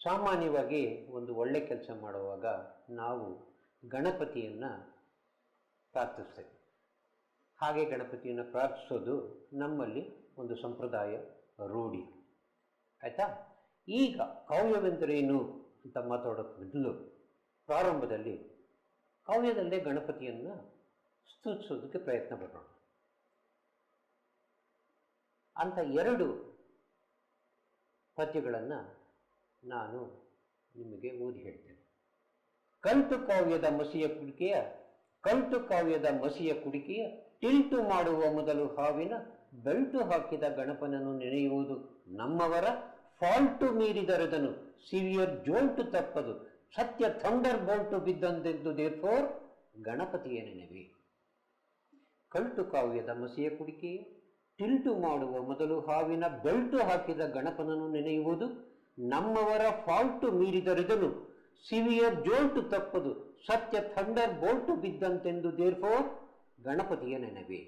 ಸಾಮಾನ್ಯವಾಗಿ ಒಂದು ಒಳ್ಳೆ ಕೆಲಸ ಮಾಡುವಾಗ ನಾವು ಗಣಪತಿಯನ್ನು ಪ್ರಾರ್ಥಿಸ್ತೇವೆ. ಹಾಗೆ ಗಣಪತಿಯನ್ನು ಪ್ರಾರ್ಥಿಸೋದು ನಮ್ಮಲ್ಲಿ ಒಂದು ಸಂಪ್ರದಾಯ, ರೂಢಿ. ಆಯಿತಾ? ಈಗ ಕಾವ್ಯವೆಂದರೇನು ಅಂತ ಮಾತಾಡೋಕ್ಕೆ ಮೊದಲು ಪ್ರಾರಂಭದಲ್ಲಿ ಕಾವ್ಯದಲ್ಲೇ ಗಣಪತಿಯನ್ನು ಸ್ತುತಿಸೋದಕ್ಕೆ ಪ್ರಯತ್ನ ಪಡೋಣ. ಅಂತ 2 ಪದ್ಯಗಳನ್ನು ನಾನು ನಿಮಗೆ ಓದಿ ಹೇಳ್ತೇನೆ. ಕಲ್ಟು ಕಾವ್ಯದ ಮಸಿಯ ಕುಡಿಕೆಯ ಟಿಲ್ಟು ಮಾಡುವ ಮೊದಲು ಹಾವಿನ ಬೆಲ್ಟು ಹಾಕಿದ ಗಣಪನನ್ನು ನೆನೆಯುವುದು ನಮ್ಮವರ ಫಾಲ್ಟು ಮೀರಿದರೆದನು ಸಿವಿಯರ್ ಜೋಲ್ಟು ತಪ್ಪದು ಸತ್ಯ ಥಂಡರ್ ಬೋಲ್ಟು ಬಿದ್ದಂತೆಂದು ದೇರ್ಫೋರ್ ಗಣಪತಿಯ ನೆನೆವೆ. ಕಲ್ಟು ಕಾವ್ಯದ ಮಸಿಯ ಕುಡಿಕೆಯ ಟಿಲ್ಟು ಮಾಡುವ ಮೊದಲು ಹಾವಿನ ಬೆಲ್ಟು ಹಾಕಿದ ಗಣಪನನ್ನು ನೆನೆಯುವುದು ನಮ್ಮವರ ಫಾಲ್ಟು ಮೀರಿದರೆದನು ಸಿವಿಯರ್ ಜೋಲ್ಟು ತಪ್ಪದು ಸತ್ಯ ಥಂಡರ್ ಬೋಲ್ಟು ಬಿದ್ದಂತೆಂದು ದೇರ್ಫೋರ್ ಗಣಪತಿಯ ನೆನವೆ.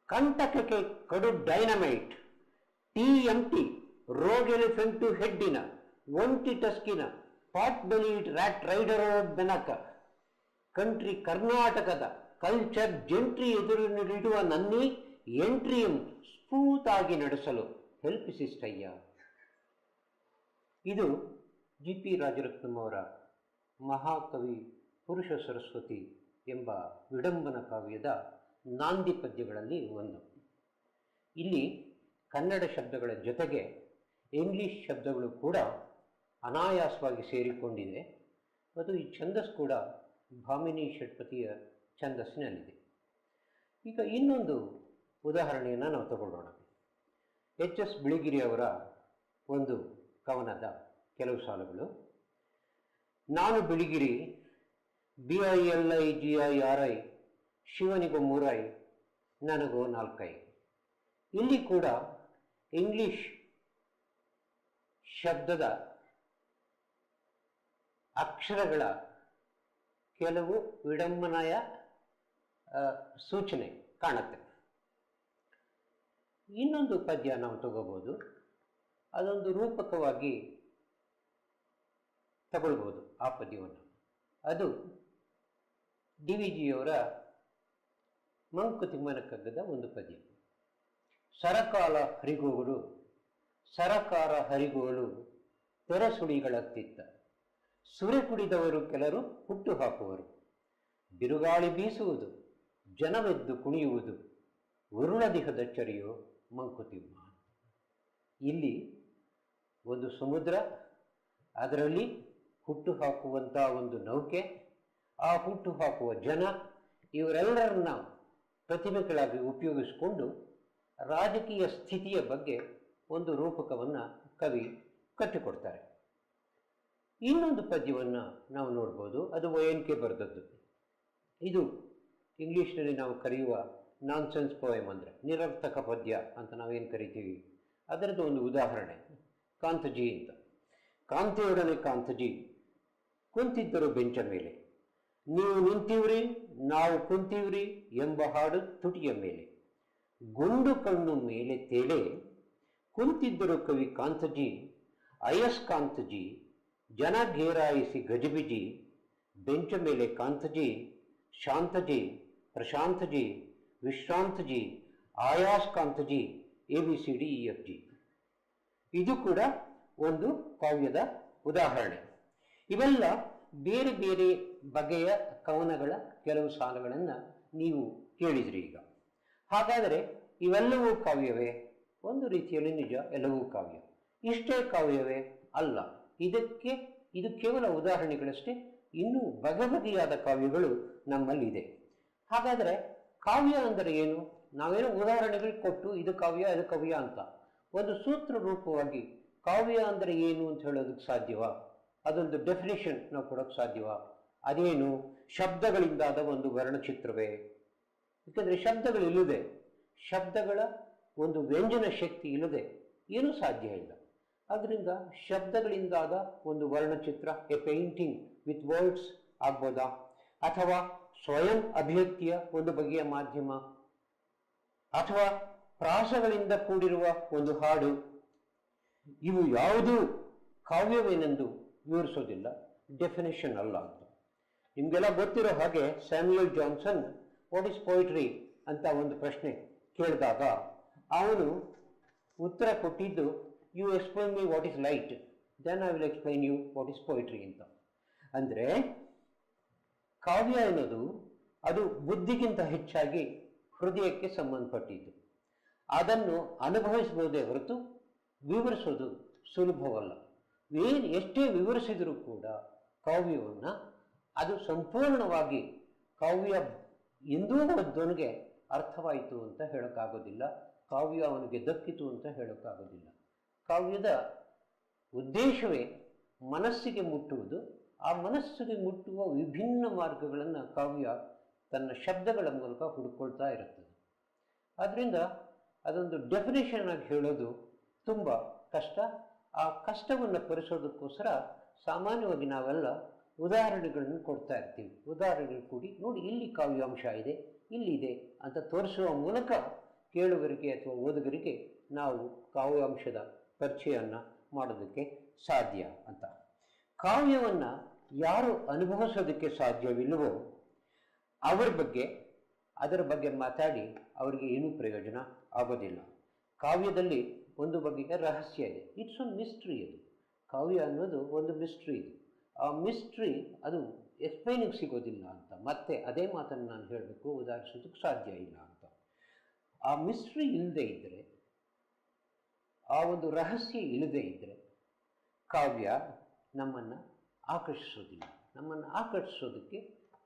ಕಂಟಕಕ್ಕೆ ಕಡು ಡೈನಮೈಟ್ TMT ರೋಗ್ ಎಲಿಫೆಂಟು ಹೆಡ್ಡಿನ ಒಂಟಿ ಟಸ್ಕಿನ pot bellied rat rider Benaka country ಕರ್ನಾಟಕದ ಕಲ್ಚರ್ ಜೆಂಟ್ರಿ ಎದುರಿನಲ್ಲಿಡುವ ನನ್ನಿ ಎಂಟ್ರಿಯಂ ಸ್ಫೂತಾಗಿ ನಡೆಸಲು ಹೆಲ್ಪಿಸಿಷ್ಟಯ್ಯ. ಇದು GP ರಾಜರತ್ನಂ ಅವರ ಮಹಾಕವಿ ಪುರುಷ ಸರಸ್ವತಿ ಎಂಬ ವಿಡಂಬನ ಕಾವ್ಯದ ನಾಂದಿ ಪದ್ಯಗಳಲ್ಲಿ ಒಂದು. ಇಲ್ಲಿ ಕನ್ನಡ ಶಬ್ದಗಳ ಜೊತೆಗೆ ಇಂಗ್ಲಿಷ್ ಶಬ್ದಗಳು ಕೂಡ ಅನಾಯಾಸವಾಗಿ ಸೇರಿಕೊಂಡಿದೆ. ಮತ್ತು ಈ ಛಂದಸ್ಸು ಕೂಡ ಭಾಮಿನಿ ಷಟ್ಪತಿಯ ಛಂದಸ್ಸಿನಲ್ಲಿದೆ. ಈಗ ಇನ್ನೊಂದು ಉದಾಹರಣೆಯನ್ನು ನಾವು ತಗೊಳ್ಳೋಣ. HS ಬಿಳಿಗಿರಿ ಅವರ ಒಂದು ಕವನದ ಕೆಲವು ಸಾಲುಗಳು. ನಾನು ಬಿಳಿಗಿರಿ BILIGIRI ಶಿವನಿಗೂ 3 ನನಗೂ 4. ಇಲ್ಲಿ ಕೂಡ ಇಂಗ್ಲಿಷ್ ಶಬ್ದದ ಅಕ್ಷರಗಳ ಕೆಲವು ವಿಡಂಬನೆಯ ಸೂಚನೆ ಕಾಣುತ್ತೆ. ಇನ್ನೊಂದು ಪದ್ಯ ನಾವು ತಗೋಬಹುದು, ಅದೊಂದು ರೂಪಕವಾಗಿ ತಗೊಳ್ಬೋದು ಆ ಪದ್ಯವನ್ನು. ಅದು DVGಯವರ ಮಂಕುತಿಮ್ಮನ ಕಗ್ಗದ ಒಂದು ಪದ್ಯ. ಸರಕಾರ ಹರಿಗೋಲು ತೆರಸುಳಿಗಳತ್ತಿತ್ತ ಸುರೆ ಕುಡಿದವರು ಕೆಲರು ಹುಟ್ಟು ಹಾಕುವರು ಬಿರುಗಾಳಿ ಬೀಸುವುದು ಜನವೆದ್ದು ಕುಣಿಯುವುದು ಉರುಳದಿಹದ ಚರಿಯೋ ಮಂಕುತಿಮ್ಮ. ಇಲ್ಲಿ ಒಂದು ಸಮುದ್ರ, ಅದರಲ್ಲಿ ಹುಟ್ಟು ಹಾಕುವಂಥ ಒಂದು ನೌಕೆ, ಆ ಹುಟ್ಟು ಹಾಕುವ ಜನ, ಇವರೆಲ್ಲರನ್ನ ಪ್ರತಿಮೆಗಳಾಗಿ ಉಪಯೋಗಿಸಿಕೊಂಡು ರಾಜಕೀಯ ಸ್ಥಿತಿಯ ಬಗ್ಗೆ ಒಂದು ರೂಪಕವನ್ನು ಕವಿ ಕಟ್ಟಿಕೊಡ್ತಾರೆ. ಇನ್ನೊಂದು ಪದ್ಯವನ್ನು ನಾವು ನೋಡ್ಬೋದು, ಅದು ONK ಬರೆದದ್ದು. ಇದು ಇಂಗ್ಲೀಷ್ನಲ್ಲಿ ನಾವು ಕರೆಯುವ ನಾನ್ಸೆನ್ಸ್ ಪೋಯಮ್, ಅಂದರೆ ನಿರರ್ಥಕ ಪದ್ಯ ಅಂತ ನಾವೇನು ಕರಿತೀವಿ, ಅದರದ್ದು ಒಂದು ಉದಾಹರಣೆ ಕಾಂತಜಿ ಅಂತ. ಕಾಂತೆಯೊಡನೆ ಕಾಂತಜಿ ಕುಂತಿದ್ದರು ಬೆಂಚ ಮೇಲೆ, ನೀವು ನಿಂತಿವ್ರಿ ನಾವು ಕುಂತೀವ್ರಿ ಎಂಬ ಹಾಡು ತುಟಿಯ ಮೇಲೆ, ಗುಂಡು ಕಣ್ಣು ಮೇಲೆ ತೇಲೆ ಕುಂತಿದ್ದರು ಕವಿ ಕಾಂತಜಿ ಅಯಸ್ಕಾಂತಜಿ ಜನ ಘೇರಾಯಿಸಿ ಗಜಿಬಿಜಿ ಬೆಂಚ ಮೇಲೆ ಕಾಂತಜಿ ಶಾಂತಜಿ ಪ್ರಶಾಂತಜಿ ವಿಶ್ರಾಂತಜಿ ಆಯಾಸ್ಕಾಂತಜಿ ABCDEFG. ಇದು ಕೂಡ ಒಂದು ಕಾವ್ಯದ ಉದಾಹರಣೆ. ಇವೆಲ್ಲ ಬೇರೆ ಬೇರೆ ಬಗೆಯ ಕವನಗಳ ಕೆಲವು ಸಾಲುಗಳನ್ನು ನೀವು ಕೇಳಿದ್ರಿ. ಈಗ ಹಾಗಾದರೆ ಇವೆಲ್ಲವೂ ಕಾವ್ಯವೇ? ಒಂದು ರೀತಿಯಲ್ಲಿ ನಿಜ, ಎಲ್ಲವೂ ಕಾವ್ಯ. ಇಷ್ಟೇ ಕಾವ್ಯವೇ? ಅಲ್ಲ. ಇದು ಕೇವಲ ಉದಾಹರಣೆಗಳಷ್ಟೇ. ಇನ್ನೂ ಬಗೆಬಗೆಯಾದ ಕಾವ್ಯಗಳು ನಮ್ಮಲ್ಲಿದೆ. ಹಾಗಾದರೆ ಕಾವ್ಯ ಅಂದರೆ ಏನು? ನಾವೇನೋ ಉದಾಹರಣೆಗಳು ಕೊಟ್ಟು ಇದು ಕಾವ್ಯ ಅದು ಕಾವ್ಯ ಅಂತ ಒಂದು ಸೂತ್ರ ರೂಪವಾಗಿ ಕಾವ್ಯ ಅಂದರೆ ಏನು ಅಂತ ಹೇಳೋದಕ್ಕೆ ಸಾಧ್ಯವಾ? ಅದೊಂದು ಡೆಫಿನೇಷನ್ ನಾವು ಕೊಡೋಕ್ಕೆ ಸಾಧ್ಯವಾ? ಅದೇನು? ಶಬ್ದಗಳಿಂದಾದ ಒಂದು ವರ್ಣಚಿತ್ರವೇ? ಯಾಕಂದರೆ ಶಬ್ದಗಳಿಲ್ಲದೆ, ಶಬ್ದಗಳ ಒಂದು ವ್ಯಂಜನ ಶಕ್ತಿ ಇಲ್ಲದೆ ಏನೂ ಸಾಧ್ಯ ಇಲ್ಲ. ಅದರಿಂದ ಶಬ್ದಗಳಿಂದಾದ ಒಂದು ವರ್ಣಚಿತ್ರ, ಎ ಪೇಂಟಿಂಗ್ ವಿತ್ ವರ್ಡ್ಸ್ ಆಗ್ಬೋದಾ? ಅಥವಾ ಸ್ವಯಂ ಅಭಿವ್ಯಕ್ತಿಯ ಒಂದು ಬಗೆಯ ಮಾಧ್ಯಮ, ಅಥವಾ ಪ್ರಾಸಗಳಿಂದ ಕೂಡಿರುವ ಒಂದು ಹಾಡು, ಇವು ಯಾವುದೂ ಕಾವ್ಯವೇನೆಂದು ವಿವರಿಸೋದಿಲ್ಲ, ಡೆಫಿನೇಷನ್ ಅಲ್ಲ ಅಂತ. ನಿಮಗೆಲ್ಲ ಗೊತ್ತಿರೋ ಹಾಗೆ Samuel Johnson what is poetry ಅಂತ ಒಂದು ಪ್ರಶ್ನೆ ಕೇಳಿದಾಗ ಅವನು ಉತ್ತರ ಕೊಟ್ಟಿದ್ದು, you explain me what is light, then I will explain you what is poetry ಅಂತ. ಅಂದರೆ ಕಾವ್ಯ ಎನ್ನುವುದು ಅದು ಬುದ್ಧಿಗಿಂತ ಹೆಚ್ಚಾಗಿ ಹೃದಯಕ್ಕೆ ಸಂಬಂಧಪಟ್ಟಿದ್ದು. ಅದನ್ನು ಅನುಭವಿಸಬಹುದೇ ಹೊರತು ವಿವರಿಸೋದು ಸುಲಭವಲ್ಲ. ಎಷ್ಟೇ ವಿವರಿಸಿದರೂ ಕೂಡ ಕಾವ್ಯವನ್ನು ಅದು ಸಂಪೂರ್ಣವಾಗಿ ಕಾವ್ಯ ಎಂದೂ ಒಬ್ಬನಿಗೆ ಅರ್ಥವಾಯಿತು ಅಂತ ಹೇಳೋಕ್ಕಾಗೋದಿಲ್ಲ, ಕಾವ್ಯ ಅವನಿಗೆ ದಕ್ಕಿತು ಅಂತ ಹೇಳೋಕ್ಕಾಗೋದಿಲ್ಲ. ಕಾವ್ಯದ ಉದ್ದೇಶವೇ ಮನಸ್ಸಿಗೆ ಮುಟ್ಟುವುದು. ಆ ಮನಸ್ಸಿಗೆ ಮುಟ್ಟುವ ವಿಭಿನ್ನ ಮಾರ್ಗಗಳನ್ನು ಕಾವ್ಯ ತನ್ನ ಶಬ್ದಗಳ ಮೂಲಕ ಹುಡುಕೊಳ್ತಾ ಇರುತ್ತದೆ. ಆದ್ದರಿಂದ ಅದೊಂದು ಡೆಫಿನೇಷನ್ ಆಗಿ ಹೇಳೋದು ತುಂಬ ಕಷ್ಟ. ಆ ಕಷ್ಟವನ್ನು ಪರಿಸೋದಕ್ಕೋಸ್ಕರ ಸಾಮಾನ್ಯವಾಗಿ ನಾವೆಲ್ಲ ಉದಾಹರಣೆಗಳನ್ನು ಕೊಡ್ತಾ ಇರ್ತೀವಿ. ಉದಾಹರಣೆಗಳು ಕೂಡಿ ನೋಡಿ, ಇಲ್ಲಿ ಕಾವ್ಯಾಂಶ ಇದೆ, ಇಲ್ಲಿದೆ ಅಂತ ತೋರಿಸುವ ಮೂಲಕ ಕೇಳುಗರಿಗೆ ಅಥವಾ ಓದುಗರಿಗೆ ನಾವು ಕಾವ್ಯಾಂಶದ ಪರಿಚಯವನ್ನು ಮಾಡೋದಕ್ಕೆ ಸಾಧ್ಯ ಅಂತ. ಕಾವ್ಯವನ್ನು ಯಾರು ಅನುಭವಿಸೋದಕ್ಕೆ ಸಾಧ್ಯವಿಲ್ಲವೋ ಅದರ ಬಗ್ಗೆ ಮಾತಾಡಿ ಅವರಿಗೆ ಏನೂ ಪ್ರಯೋಜನ ಆಗೋದಿಲ್ಲ. ಕಾವ್ಯದಲ್ಲಿ ಒಂದು ಬಗೆಯ ರಹಸ್ಯ ಇದೆ, ಇಟ್ಸ್ ಒನ್ ಮಿಸ್ಟ್ರಿ. ಅದು ಕಾವ್ಯ ಅನ್ನೋದು ಒಂದು ಮಿಸ್ಟ್ರಿ ಇದು. ಆ ಮಿಸ್ಟ್ರಿ ಅದು ಎಕ್ಸ್ಪ್ಲೈನಿಗೆ ಸಿಗೋದಿಲ್ಲ ಅಂತ ಮತ್ತೆ ಅದೇ ಮಾತನ್ನು ನಾನು ಹೇಳಬೇಕು, ಉದಾಹರಿಸೋದಕ್ಕೆ ಸಾಧ್ಯ ಇಲ್ಲ ಅಂತ. ಆ ಮಿಸ್ಟ್ರಿ ಇಲ್ಲದೆ ಇದ್ದರೆ, ಆ ಒಂದು ರಹಸ್ಯ ಇಲ್ಲದೆ ಇದ್ದರೆ ಕಾವ್ಯ ನಮ್ಮನ್ನು ಆಕರ್ಷಿಸೋದಿಲ್ಲ. ನಮ್ಮನ್ನು ಆಕರ್ಷಿಸೋದಕ್ಕೆ,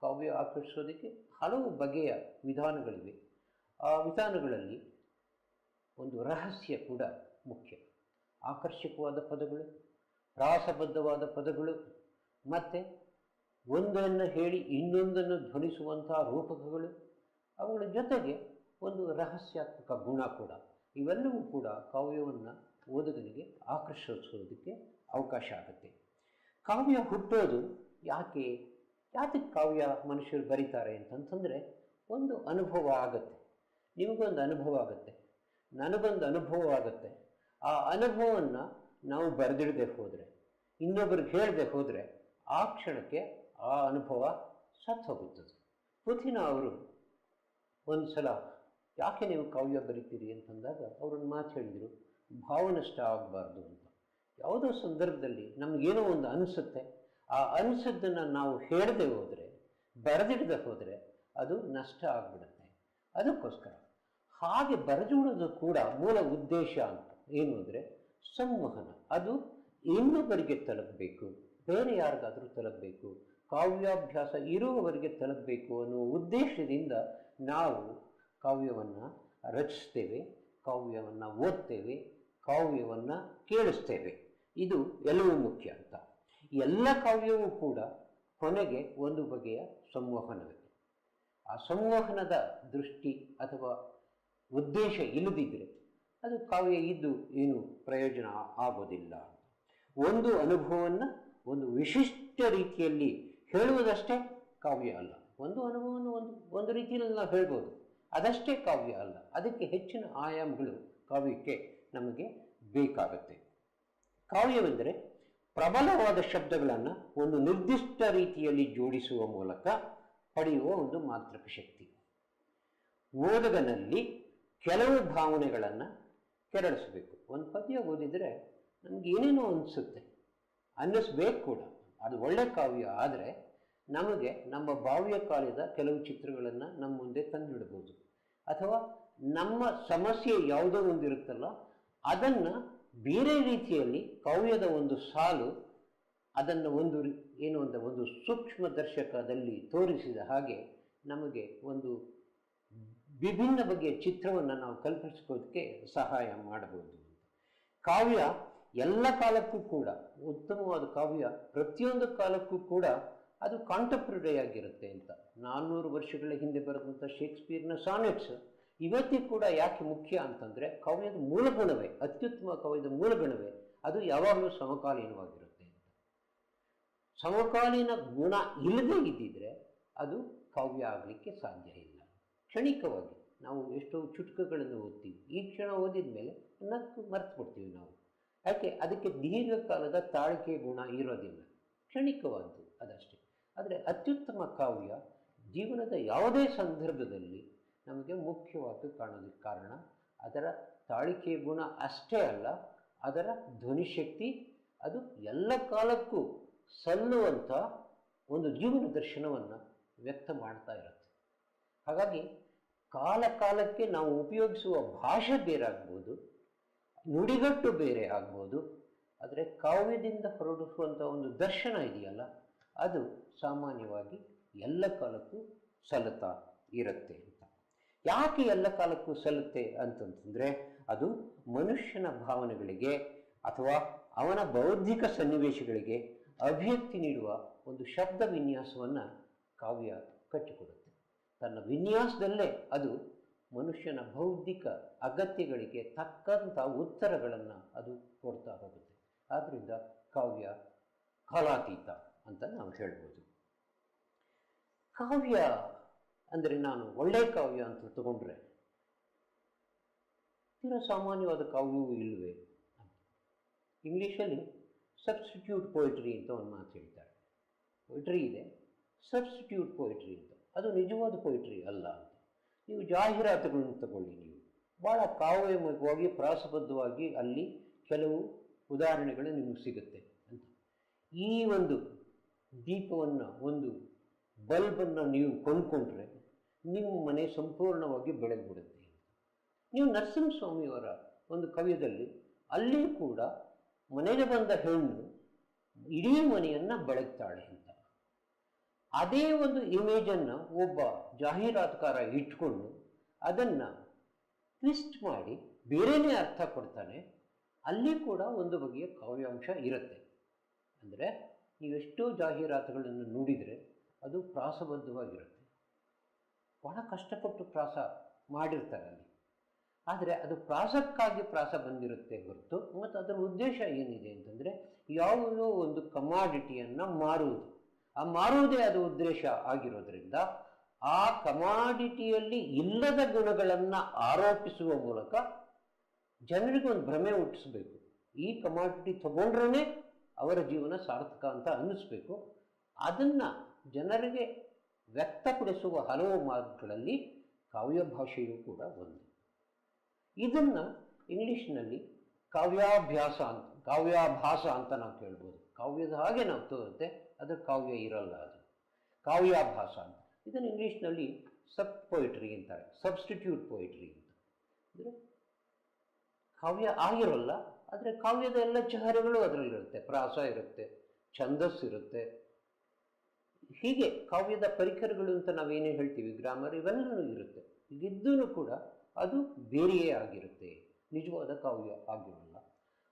ಕಾವ್ಯ ಆಕರ್ಷಿಸೋದಕ್ಕೆ ಹಲವು ಬಗೆಯ ವಿಧಾನಗಳಿವೆ. ಆ ವಿಧಾನಗಳಲ್ಲಿ ಒಂದು ರಹಸ್ಯ ಕೂಡ ಮುಖ್ಯ. ಆಕರ್ಷಕವಾದ ಪದಗಳು, ಪ್ರಾಸಬದ್ಧವಾದ ಪದಗಳು, ಮತ್ತು ಒಂದನ್ನು ಹೇಳಿ ಇನ್ನೊಂದನ್ನು ಧ್ವನಿಸುವಂತಹ ರೂಪಕಗಳು, ಅವುಗಳ ಜೊತೆಗೆ ಒಂದು ರಹಸ್ಯಾತ್ಮಕ ಗುಣ ಕೂಡ, ಇವೆಲ್ಲವೂ ಕೂಡ ಕಾವ್ಯವನ್ನು ಓದುಗನಿಗೆ ಆಕರ್ಷಿಸೋದಕ್ಕೆ ಅವಕಾಶ ಆಗುತ್ತೆ. ಕಾವ್ಯ ಹುಟ್ಟೋದು ಯಾಕೆ ಕಾವ್ಯ ಮನುಷ್ಯರು ಬರೀತಾರೆ ಅಂತಂತಂದರೆ, ಒಂದು ಅನುಭವ ಆಗುತ್ತೆ, ನಿಮಗೊಂದು ಅನುಭವ ಆಗುತ್ತೆ, ನನಗೊಂದು ಅನುಭವ ಆಗುತ್ತೆ. ಆ ಅನುಭವವನ್ನು ನಾವು ಬರೆದಿಡದೆ ಹೋದರೆ, ಇನ್ನೊಬ್ಬರಿಗೆ ಹೇಳದೆ ಹೋದರೆ, ಆ ಕ್ಷಣಕ್ಕೆ ಆ ಅನುಭವ ಸತ್ತು ಹೋಗುತ್ತದೆ. ಪುತಿನ ಅವರು ಒಂದು ಸಲ ಯಾಕೆ ನೀವು ಕಾವ್ಯ ಬರೀತೀರಿ ಅಂತಂದಾಗ ಅವರೊಂದು ಮಾತು ಹೇಳಿದರು, ಭಾವನಷ್ಟ ಆಗಬಾರ್ದು ಅಂತ. ಯಾವುದೋ ಸಂದರ್ಭದಲ್ಲಿ ನಮಗೇನೋ ಒಂದು ಅನಿಸುತ್ತೆ, ಆ ಅನಿಸಿದ್ದನ್ನು ನಾವು ಹೇಳದೆ ಹೋದರೆ, ಬರೆದಿಡದೆ ಹೋದರೆ ಅದು ನಷ್ಟ ಆಗಿಬಿಡುತ್ತೆ. ಅದಕ್ಕೋಸ್ಕರ ಹಾಗೆ ಬರೆದಿಡೋದು ಕೂಡ ಮೂಲ ಉದ್ದೇಶ ಅಂತ ಏನು ಅಂದರೆ ಸಂವಹನ. ಅದು ಇನ್ನೊಬ್ಬರಿಗೆ ತಲುಪಬೇಕು, ಬೇರೆ ಯಾರಿಗಾದರೂ ತಲುಪಬೇಕು, ಕಾವ್ಯಾಭ್ಯಾಸ ಇರುವವರಿಗೆ ತಲುಪಬೇಕು ಅನ್ನುವ ಉದ್ದೇಶದಿಂದ ನಾವು ಕಾವ್ಯವನ್ನು ರಚಿಸ್ತೇವೆ, ಕಾವ್ಯವನ್ನು ಓದ್ತೇವೆ, ಕಾವ್ಯವನ್ನು ಕೇಳಿಸ್ತೇವೆ. ಇದು ಎಲ್ಲವೂ ಮುಖ್ಯ ಅಂತ. ಎಲ್ಲ ಕಾವ್ಯವೂ ಕೂಡ ಕೊನೆಗೆ ಒಂದು ಬಗೆಯ ಸಂವಹನವೇ. ಆ ಸಂವಹನದ ದೃಷ್ಟಿ ಅಥವಾ ಉದ್ದೇಶ ಇಲ್ಲದಿದ್ದರೆ ಅದು ಕಾವ್ಯ ಇದ್ದು ಏನು ಪ್ರಯೋಜನ ಆಗೋದಿಲ್ಲ. ಒಂದು ಅನುಭವವನ್ನು ಒಂದು ವಿಶಿಷ್ಟ ರೀತಿಯಲ್ಲಿ ಹೇಳುವುದಷ್ಟೇ ಕಾವ್ಯ ಅಲ್ಲ. ಒಂದು ಅನುಭವವನ್ನು ಒಂದು ರೀತಿಯಲ್ಲಿ ನಾವು ಹೇಳ್ಬೋದು, ಅದಷ್ಟೇ ಕಾವ್ಯ ಅಲ್ಲ. ಅದಕ್ಕೆ ಹೆಚ್ಚಿನ ಆಯಾಮಗಳು ಕಾವ್ಯಕ್ಕೆ ನಮಗೆ ಬೇಕಾಗುತ್ತೆ. ಕಾವ್ಯವೆಂದರೆ ಪ್ರಬಲವಾದ ಶಬ್ದಗಳನ್ನು ಒಂದು ನಿರ್ದಿಷ್ಟ ರೀತಿಯಲ್ಲಿ ಜೋಡಿಸುವ ಮೂಲಕ ಪಡೆಯುವ ಒಂದು ಮಾಂತ್ರಿಕ ಶಕ್ತಿ. ಓದುಗನಲ್ಲಿ ಕೆಲವು ಭಾವನೆಗಳನ್ನು ಕೆರಳಿಸಬೇಕು. ಒಂದು ಪದ್ಯ ಓದಿದರೆ ನಮ್ಗೆ ಏನೇನೋ ಅನ್ನಿಸ್ಬೇಕು ಕೂಡ. ಅದು ಒಳ್ಳೆ ಕಾವ್ಯ ಆದರೆ ನಮಗೆ ನಮ್ಮ ಬಾಲ್ಯ ಕಾಲದ ಕೆಲವು ಚಿತ್ರಗಳನ್ನು ನಮ್ಮ ಮುಂದೆ ತಂದಿಡಬಹುದು, ಅಥವಾ ನಮ್ಮ ಸಮಸ್ಯೆ ಯಾವುದೋ ಒಂದಿರುತ್ತಲ್ಲ ಅದನ್ನು ಬೇರೆ ರೀತಿಯಲ್ಲಿ ಕಾವ್ಯದ ಒಂದು ಸಾಲು ಅದನ್ನು ಒಂದು ಸೂಕ್ಷ್ಮ ದರ್ಶಕದಲ್ಲಿ ತೋರಿಸಿದ ಹಾಗೆ ನಮಗೆ ಒಂದು ವಿಭಿನ್ನ ಬಗೆಯ ಚಿತ್ರವನ್ನು ನಾವು ಕಲ್ಪಿಸ್ಕೋದಕ್ಕೆ ಸಹಾಯ ಮಾಡಬಹುದು. ಕಾವ್ಯ ಎಲ್ಲ ಕಾಲಕ್ಕೂ ಕೂಡ ಉತ್ತಮವಾದ ಕಾವ್ಯ ಪ್ರತಿಯೊಂದು ಕಾಲಕ್ಕೂ ಕೂಡ ಅದು ಕಾಂಟೆಂಪ್ರರಿ ಆಗಿರುತ್ತೆ ಅಂತ. 400 ವರ್ಷಗಳ ಹಿಂದೆ ಬರೆದಂಥ ಶೇಕ್ಸ್ಪಿಯರ್ನ ಸಾನೆಟ್ಸ್ ಇವತ್ತಿಗೂ ಕೂಡ ಯಾಕೆ ಮುಖ್ಯ ಅಂತಂದರೆ ಕಾವ್ಯದ ಮೂಲಗುಣವೇ, ಅತ್ಯುತ್ತಮ ಕಾವ್ಯದ ಮೂಲಗುಣವೇ ಅದು ಯಾವಾಗಲೂ ಸಮಕಾಲೀನವಾಗಿರುತ್ತೆ ಅಂತ. ಸಮಕಾಲೀನ ಗುಣ ಇಲ್ಲದೇ ಇದ್ದಿದ್ರೆ ಅದು ಕಾವ್ಯ ಆಗಲಿಕ್ಕೆ ಸಾಧ್ಯ ಇಲ್ಲ. ಕ್ಷಣಿಕವಾಗಿ ನಾವು ಎಷ್ಟೋ ಚುಟುಕುಗಳನ್ನು ಓದ್ತೀವಿ, ಈ ಕ್ಷಣ ಓದಿದ ಮೇಲೆ ನಕ್ಕು ಮರ್ತು ಬಿಡ್ತೀವಿ ನಾವು. ಯಾಕೆ ಅದಕ್ಕೆ ದೀರ್ಘಕಾಲದ ತಾಳಿಕೆ ಗುಣ ಇರೋದಿಲ್ಲ, ಕ್ಷಣಿಕವಾದ್ದು ಅದಷ್ಟೇ. ಆದರೆ ಅತ್ಯುತ್ತಮ ಕಾವ್ಯ ಜೀವನದ ಯಾವುದೇ ಸಂದರ್ಭದಲ್ಲಿ ನಮಗೆ ಮುಖ್ಯವಾಗಿ ಕಾಣೋದಕ್ಕೆ ಕಾರಣ ಅದರ ತಾಳಿಕೆ ಗುಣ ಅಷ್ಟೇ ಅಲ್ಲ, ಅದರ ಧ್ವನಿಶಕ್ತಿ. ಅದು ಎಲ್ಲ ಕಾಲಕ್ಕೂ ಸಲ್ಲುವಂಥ ಒಂದು ಜೀವನ ದರ್ಶನವನ್ನು ವ್ಯಕ್ತ ಮಾಡ್ತಾ ಇರುತ್ತೆ. ಹಾಗಾಗಿ ಕಾಲ ಕಾಲಕ್ಕೆ ನಾವು ಉಪಯೋಗಿಸುವ ಭಾಷೆ ಬೇರೆ ಆಗ್ಬೋದು, ನುಡಿಗಟ್ಟು ಬೇರೆ ಆಗ್ಬೋದು, ಆದರೆ ಕಾವ್ಯದಿಂದ ಹೊರಡಿಸುವಂಥ ಒಂದು ದರ್ಶನ ಇದೆಯಲ್ಲ, ಅದು ಸಾಮಾನ್ಯವಾಗಿ ಎಲ್ಲ ಕಾಲಕ್ಕೂ ಸಲ್ಲುತ್ತಾ ಇರುತ್ತೆ ಅಂತ. ಯಾಕೆ ಎಲ್ಲ ಕಾಲಕ್ಕೂ ಸಲ್ಲುತ್ತೆ ಅಂತಂತಂದರೆ, ಅದು ಮನುಷ್ಯನ ಭಾವನೆಗಳಿಗೆ ಅಥವಾ ಅವನ ಬೌದ್ಧಿಕ ಸನ್ನಿವೇಶಗಳಿಗೆ ಅಭಿವ್ಯಕ್ತಿ ನೀಡುವ ಒಂದು ಶಬ್ದ ವಿನ್ಯಾಸವನ್ನು ಕಾವ್ಯ ಕಟ್ಟಿಕೊಡುತ್ತೆ. ತನ್ನ ವಿನ್ಯಾಸದಲ್ಲೇ ಅದು ಮನುಷ್ಯನ ಬೌದ್ಧಿಕ ಅಗತ್ಯಗಳಿಗೆ ತಕ್ಕಂಥ ಉತ್ತರಗಳನ್ನು ಅದು ಕೊಡ್ತಾ ಹೋಗುತ್ತೆ. ಆದ್ದರಿಂದ ಕಾವ್ಯ ಕಾಲಾತೀತ ಅಂತ ನಾವು ಹೇಳ್ಬೋದು. ಕಾವ್ಯ ಅಂದರೆ ನಾನು ಒಳ್ಳೆಯ ಕಾವ್ಯ ಅಂತ ತಗೊಂಡ್ರೆ ತೀರಾ ಸಾಮಾನ್ಯವಾದ ಕಾವ್ಯವೂ ಇಲ್ಲವೇ? ಇಂಗ್ಲೀಷಲ್ಲಿ ಸಬ್ಸ್ಟಿಟ್ಯೂಟ್ ಪೊಯಿಟ್ರಿ ಅಂತ ಒಂದು ಮಾತು ಹೇಳ್ತಾರೆ. ಪೊಯಿಟ್ರಿ ಇದೆ, ಸಬ್ಸ್ಟಿಟ್ಯೂಟ್ ಪೊಯಿಟ್ರಿ ಅಂತ. ಅದು ನಿಜವಾದ ಪೊಯಿಟ್ರಿ ಅಲ್ಲ ಅಂತ. ನೀವು ಜಾಹೀರಾತುಗಳನ್ನು ತಗೊಳ್ಳಿ, ನೀವು ಭಾಳ ಕಾವ್ಯಮಯವಾಗಿ ಪ್ರಾಸಬದ್ಧವಾಗಿ ಅಲ್ಲಿ ಕೆಲವು ಉದಾಹರಣೆಗಳು ನಿಮಗೆ ಸಿಗುತ್ತೆ ಅಂತ. ಈ ಒಂದು ದೀಪವನ್ನು, ಒಂದು ಬಲ್ಬನ್ನು ನೀವು ಕೊಂಡ್ಕೊಂಡ್ರೆ ನಿಮ್ಮ ಮನೆ ಸಂಪೂರ್ಣವಾಗಿ ಬೆಳಗ್ಬಿಡುತ್ತೆ. ನೀವು ನರಸಿಂಹಸ್ವಾಮಿಯವರ ಒಂದು ಕವ್ಯದಲ್ಲಿ ಅಲ್ಲಿ ಕೂಡ ಮನೆಗೆ ಬಂದ ಹೆಣ್ಣು ಇಡೀ ಮನೆಯನ್ನು ಬೆಳಗ್ತಾಳೆ ಅಂತ. ಅದೇ ಒಂದು ಇಮೇಜನ್ನು ಒಬ್ಬ ಜಾಹೀರಾತುಕಾರ ಇಟ್ಕೊಂಡು ಅದನ್ನು ಟ್ವಿಸ್ಟ್ ಮಾಡಿ ಬೇರೆಯೇ ಅರ್ಥ ಕೊಡ್ತಾನೆ. ಅಲ್ಲಿ ಕೂಡ ಒಂದು ಬಗೆಯ ಕಾವ್ಯಾಂಶ ಇರುತ್ತೆ. ಅಂದರೆ ನೀವೆಷ್ಟೋ ಜಾಹೀರಾತುಗಳನ್ನು ನೋಡಿದರೆ ಅದು ಪ್ರಾಸಬದ್ಧವಾಗಿರುತ್ತೆ, ಬಹಳ ಕಷ್ಟಪಟ್ಟು ಪ್ರಾಸ ಮಾಡಿರ್ತಾರೆ ಅಲ್ಲಿ. ಆದರೆ ಅದು ಪ್ರಾಸಕ್ಕಾಗಿ ಪ್ರಾಸ ಬಂದಿರುತ್ತೆ ಹೊರತು, ಮತ್ತು ಅದರ ಉದ್ದೇಶ ಏನಿದೆ ಅಂತಂದರೆ ಯಾವುದೋ ಒಂದು ಕಮಾಡಿಟಿಯನ್ನು ಮಾರುವುದು. ಆ ಮಾರುವುದೇ ಅದು ಉದ್ದೇಶ ಆಗಿರೋದ್ರಿಂದ ಆ ಕಮಾಡಿಟಿಯಲ್ಲಿ ಇಲ್ಲದ ಗುಣಗಳನ್ನು ಆರೋಪಿಸುವ ಮೂಲಕ ಜನರಿಗೆ ಒಂದು ಭ್ರಮೆ ಹುಟ್ಟಿಸ್ಬೇಕು. ಈ ಕಮಾಡಿಟಿ ತಗೊಂಡ್ರೇ ಅವರ ಜೀವನ ಸಾರ್ಥಕ ಅಂತ ಅನ್ನಿಸ್ಬೇಕು. ಅದನ್ನು ಜನರಿಗೆ ವ್ಯಕ್ತಪಡಿಸುವ ಹಲವು ಮಾರ್ಗಗಳಲ್ಲಿ ಕಾವ್ಯ ಭಾಷೆಯೂ ಕೂಡ ಒಂದು. ಇದನ್ನು ಇಂಗ್ಲೀಷ್ನಲ್ಲಿ ಕಾವ್ಯಾಭ್ಯಾಸ ಅಂತ, ಕಾವ್ಯಾಭಾಸ ಅಂತ ನಾವು ಕೇಳ್ಬೋದು. ಕಾವ್ಯದ ಹಾಗೆ ನಾವು ತೋರುತ್ತೆ, ಅದರ ಕಾವ್ಯ ಇರಲ್ಲ, ಅದು ಕಾವ್ಯಾಭಾಸ ಅಂತ. ಇದನ್ನು ಇಂಗ್ಲೀಷ್ನಲ್ಲಿ ಸಬ್ ಪೊಯಿಟ್ರಿ ಅಂತಾರೆ, ಸಬ್ಸ್ಟಿಟ್ಯೂಟ್ ಪೊಯಿಟ್ರಿ ಅಂತ. ಅಂದರೆ ಕಾವ್ಯ ಆಗಿರೋಲ್ಲ, ಆದರೆ ಕಾವ್ಯದ ಎಲ್ಲ ಚಹರೆಗಳು ಅದರಲ್ಲಿರುತ್ತೆ. ಪ್ರಾಸ ಇರುತ್ತೆ, ಛಂದಸ್ಸು ಇರುತ್ತೆ. ಹೀಗೆ ಕಾವ್ಯದ ಪರಿಕರಗಳು ಅಂತ ನಾವೇನೇ ಹೇಳ್ತೀವಿ, ಗ್ರಾಮರ್, ಇವೆಲ್ಲವೂ ಇರುತ್ತೆ. ಇದಿದ್ದೂ ಕೂಡ ಅದು ಬೇರೆಯೇ ಆಗಿರುತ್ತೆ, ನಿಜವಾದ ಕಾವ್ಯ ಆಗಿರಲ್ಲ.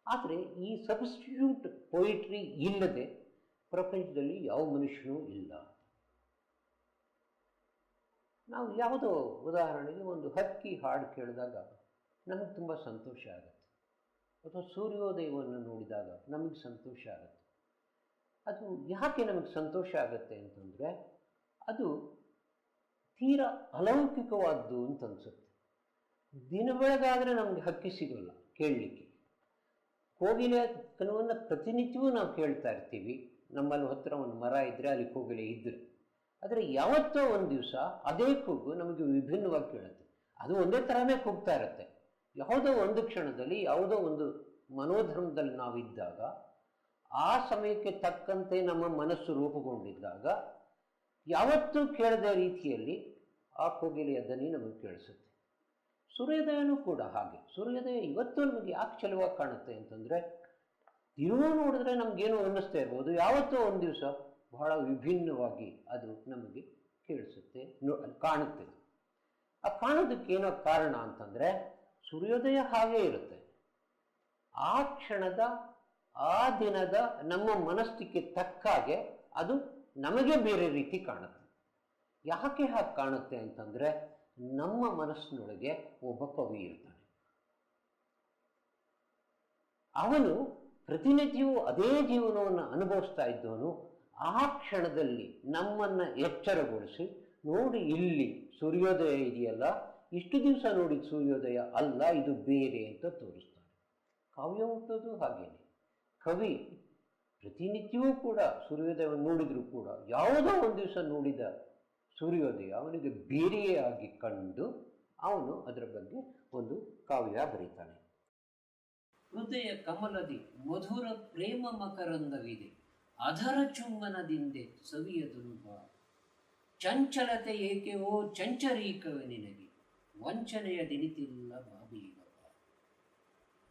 ಆದರೆ ಈ ಸಬ್ಸ್ಟಿಟ್ಯೂಟ್ ಪೊಯಿಟ್ರಿ ಇಲ್ಲದೆ ಪ್ರಪಂಚದಲ್ಲಿ ಯಾವ ಮನುಷ್ಯನೂ ಇಲ್ಲ. ನಾವು ಯಾವುದೋ ಉದಾಹರಣೆಗೆ ಒಂದು ಹಕ್ಕಿ ಹಾಡು ಕೇಳಿದಾಗ ನಮಗೆ ತುಂಬ ಸಂತೋಷ ಆಗುತ್ತೆ, ಅಥವಾ ಸೂರ್ಯೋದಯವನ್ನು ನೋಡಿದಾಗ ನಮಗೆ ಸಂತೋಷ ಆಗುತ್ತೆ. ಅದು ಯಾಕೆ ನಮಗೆ ಸಂತೋಷ ಆಗುತ್ತೆ ಅಂತಂದರೆ ಅದು ತೀರಾ ಅಲೌಕಿಕವಾದ್ದು ಅಂತ ಅನಿಸುತ್ತೆ. ದಿನ ಬೆಳಗಾದರೆ ನಮಗೆ ಹಕ್ಕಿ ಸಿಗೋಲ್ಲ ಕೇಳಲಿಕ್ಕೆ. ಕೋಗಿಲೆ ಕನವನ್ನು ಪ್ರತಿನಿತ್ಯವೂ ನಾವು ಕೇಳ್ತಾ ಇರ್ತೀವಿ. ನಮ್ಮಲ್ಲಿ ಹತ್ತಿರ ಒಂದು ಮರ ಇದ್ದರೆ ಅಲ್ಲಿ ಕೋಗಿಲೆ ಇದ್ದರೆ, ಆದರೆ ಯಾವತ್ತೋ ಒಂದು ದಿವಸ ಅದೇ ಕೂಗು ನಮಗೆ ವಿಭಿನ್ನವಾಗಿ ಕೇಳುತ್ತೆ. ಅದು ಒಂದೇ ಥರನೇ ಕೂಗ್ತಾ ಇರುತ್ತೆ. ಯಾವುದೋ ಒಂದು ಕ್ಷಣದಲ್ಲಿ ಯಾವುದೋ ಒಂದು ಮನೋಧರ್ಮದಲ್ಲಿ ನಾವಿದ್ದಾಗ, ಆ ಸಮಯಕ್ಕೆ ತಕ್ಕಂತೆ ನಮ್ಮ ಮನಸ್ಸು ರೂಪುಗೊಂಡಿದ್ದಾಗ ಯಾವತ್ತೂ ಕೇಳದ ರೀತಿಯಲ್ಲಿ ಆ ಕೋಗಿಲೆಯ ದನಿ ನಮಗೆ ಕೇಳಿಸುತ್ತೆ. ಸೂರ್ಯೋದಯನೂ ಕೂಡ ಹಾಗೆ. ಸೂರ್ಯೋದಯ ಇವತ್ತು ನಮಗೆ ಯಾಕೆ ಚೆಲುವಾಗಿ ಕಾಣುತ್ತೆ ಅಂತಂದರೆ, ದಿನವೂ ನೋಡಿದ್ರೆ ನಮಗೇನೋ ಅನ್ನಿಸ್ತಾ ಇರ್ಬೋದು, ಯಾವತ್ತೋ ಒಂದು ದಿವಸ ಬಹಳ ವಿಭಿನ್ನವಾಗಿ ಅದು ನಮಗೆ ಕೇಳಿಸುತ್ತೆ, ಕಾಣುತ್ತೆ. ಆ ಕಾಣೋದಕ್ಕೇನೋ ಕಾರಣ ಅಂತಂದರೆ ಸೂರ್ಯೋದಯ ಹಾಗೇ ಇರುತ್ತೆ. ಆ ಕ್ಷಣದ, ಆ ದಿನದ ನಮ್ಮ ಮನಸ್ಥಿತಿಗೆ ತಕ್ಕ ಹಾಗೆ ಅದು ನಮಗೆ ಬೇರೆ ರೀತಿ ಕಾಣುತ್ತೆ. ಯಾಕೆ ಹಾಗೆ ಕಾಣುತ್ತೆ ಅಂತಂದರೆ, ನಮ್ಮ ಮನಸ್ಸಿನೊಳಗೆ ಒಬ್ಬ ಕವಿ ಇರ್ತಾನೆ. ಅವನು ಪ್ರತಿನಿತ್ಯವೂ ಅದೇ ಜೀವನವನ್ನು ಅನುಭವಿಸ್ತಾ ಇದ್ದವನು ಆ ಕ್ಷಣದಲ್ಲಿ ನಮ್ಮನ್ನು ಎಚ್ಚರಗೊಳಿಸಿ, ನೋಡಿ ಇಲ್ಲಿ ಸೂರ್ಯೋದಯ ಇದೆಯಲ್ಲ, ಇಷ್ಟು ದಿವಸ ನೋಡಿದ ಸೂರ್ಯೋದಯ ಅಲ್ಲ, ಇದು ಬೇರೆ ಅಂತ ತೋರಿಸ್ತಾನೆ. ಕಾವ್ಯ ಹುಟ್ಟೋದು ಹಾಗೇನೆ. ಕವಿ ಪ್ರತಿನಿತ್ಯವೂ ಕೂಡ ಸೂರ್ಯೋದಯವನ್ನು ನೋಡಿದರೂ ಕೂಡ ಯಾವುದೋ ಒಂದು ದಿವಸ ನೋಡಿದ ಸೂರ್ಯೋದಯ ಅವನಿಗೆ ಬೇರೆಯೇ ಆಗಿ ಕಂಡು ಅವನು ಅದರ ಬಗ್ಗೆ ಒಂದು ಕಾವ್ಯ ಬರೀತಾನೆ. ಹೃದಯ ಕಮಲದಿ ಮಧುರ ಪ್ರೇಮ ಮಕರಂದವಿದೆ, ಅದರ ಚುಂಬನದಿಂದೆ ಸವಿಯದನು ಬಾ. ಚಂಚಲತೆ ಏಕೆ ಓ ಚಂಚರೀಕವೇ ನಿನಗೆ, ವಂಚನೆಯ ದಿನಿತಿಲ್ಲ ಬಾಬಿ.